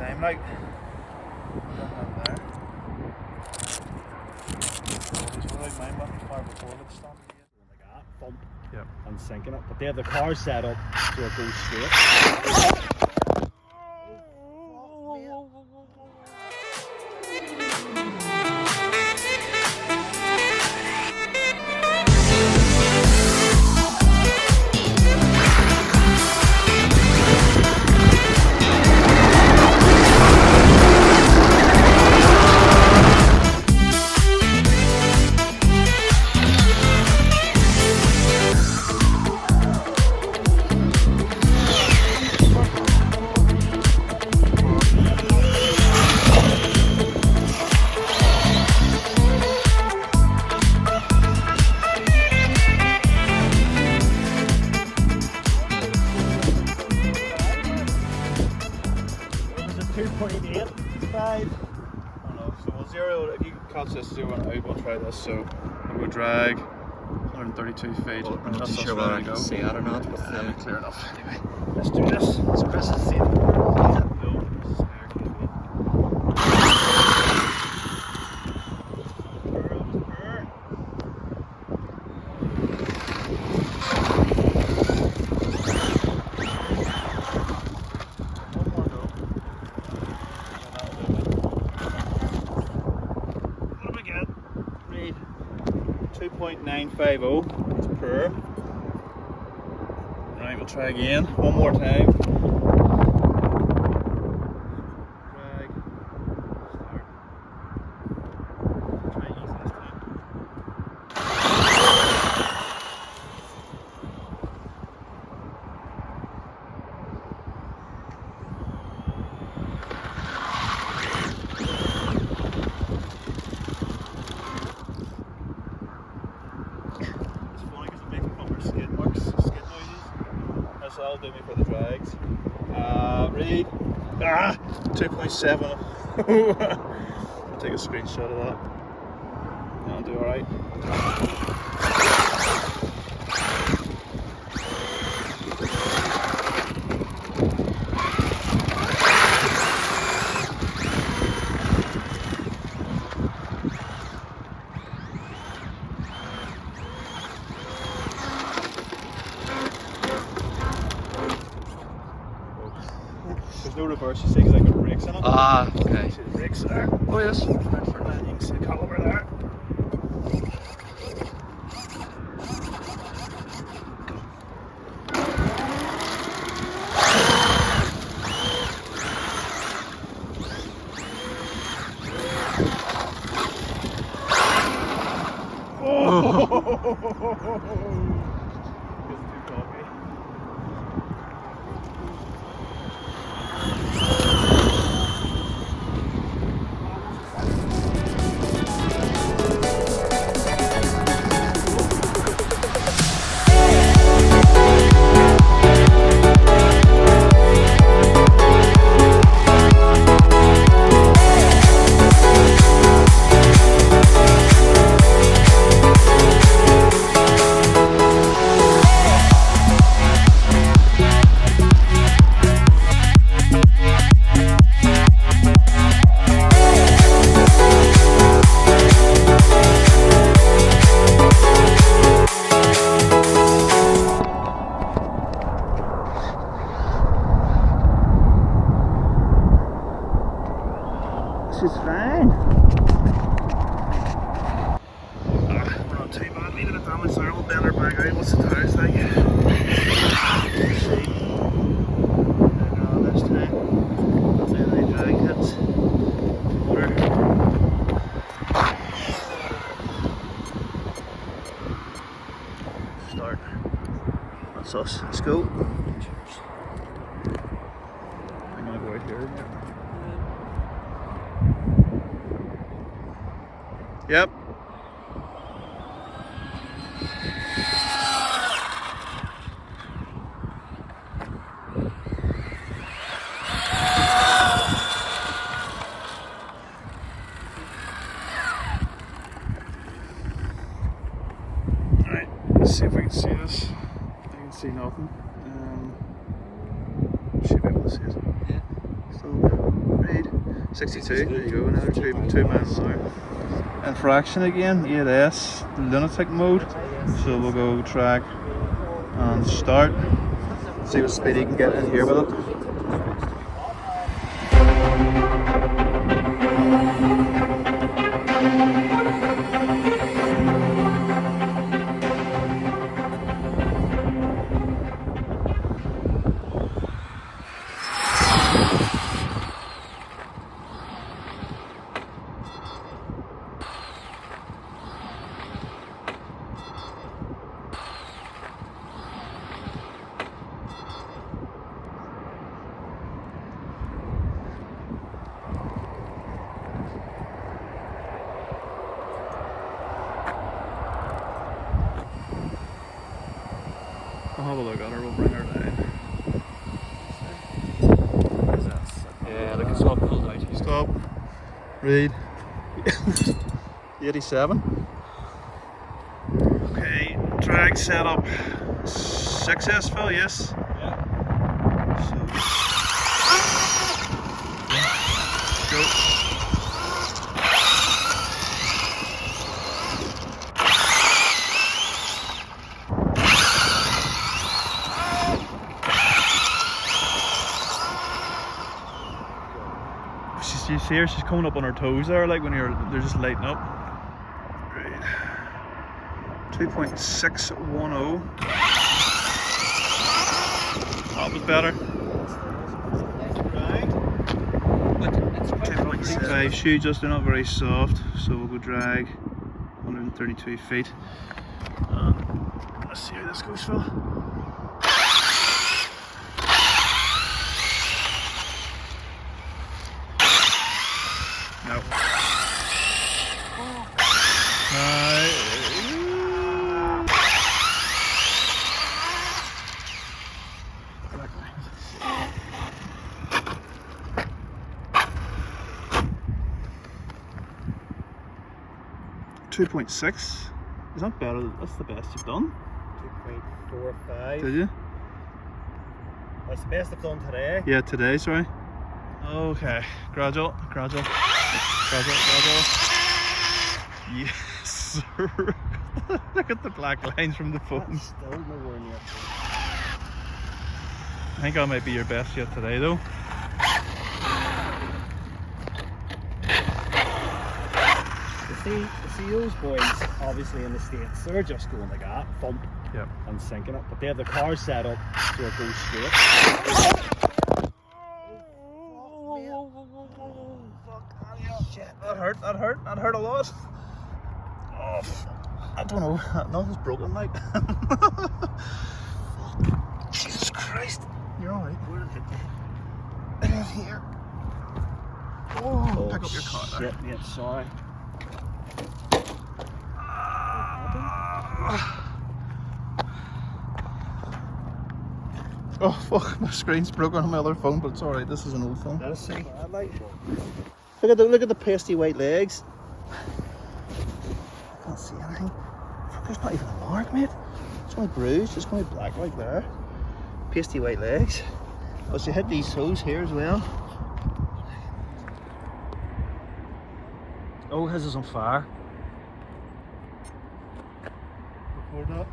time like. Yep. And sinking it, but they have the car set up so it goes straight. This 0 and out, we'll try this. So I'm going to drag 132 feet. Well, I'm not sure whether I can see that or not, but clear enough. Anyway, let's do this. Let's press the seat. What do we get? Read 2.950. It's per. Right, we'll try again. One more time. Drag. Start. Try easy this time. It's funny because it makes proper skid marks, skid noises. So that'll do me for the drags. Read. 2.7. I'll take a screenshot of that. That'll do alright. There's no reverse, you see, because I got brakes in it. Ah, okay. See the brakes there? Oh, yes. And then you can see the Calvert there. It's too cocky. This is fine. We're not too bad. Leaving it damage there. We'll bend our back out. What's the tires like? Let's see. This time. Hopefully the drag hits water. Start. That's us. Let's go. Cheers. I'm gonna go out here. Yep. Alright, let's see if we can see this. I can see nothing. Should be able to see it. Yeah. Still Read 62. There you go. Another 2 miles an hour. Infraction again. 8S lunatic mode. So we'll go track and start. See what speed you can get in here with it. I'll have a look at her, we'll bring her down. Yeah, look, it's all pulled out. Stop. Read. 87. Okay, drag setup. 6S Phil, yes? Yeah. So. Go. You see her, she's coming up on her toes there, like when they're just lighting up. Right. 2.610. That was better. 2.65 shoe, just they're not very soft, so we'll go drag 132 feet. Let's see how this goes, Phil. No. 2.6. Is that better? That's the best you've done. 2.45. Did you? That's the best I've done today. Yeah, today, sorry. Okay, gradual. Yes, sir. Look at the black lines from the phone. That's still nowhere near. I think that might be your best yet today, though. You see those boys, obviously in the States, they're just going like that, thump, Yep. and sinking it. But they have the car set up so it goes straight. That hurt a lot. Oh, I don't know, nothing's broken, like. Jesus Christ, you're alright. Where did it hit? It is here. Oh, pick up your car there. Shit, mate, sorry. Oh fuck, my screen's broken on my other phone, but it's alright, this is an old phone. Let us see. Look at the pasty white legs. I can't see anything. Fuck, there's not even a mark, mate. It's only bruised, it's only black right there. Pasty white legs. Oh, so you hit these toes here as well. Oh, his is on fire. Record that.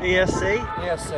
ESC? Yeah, see.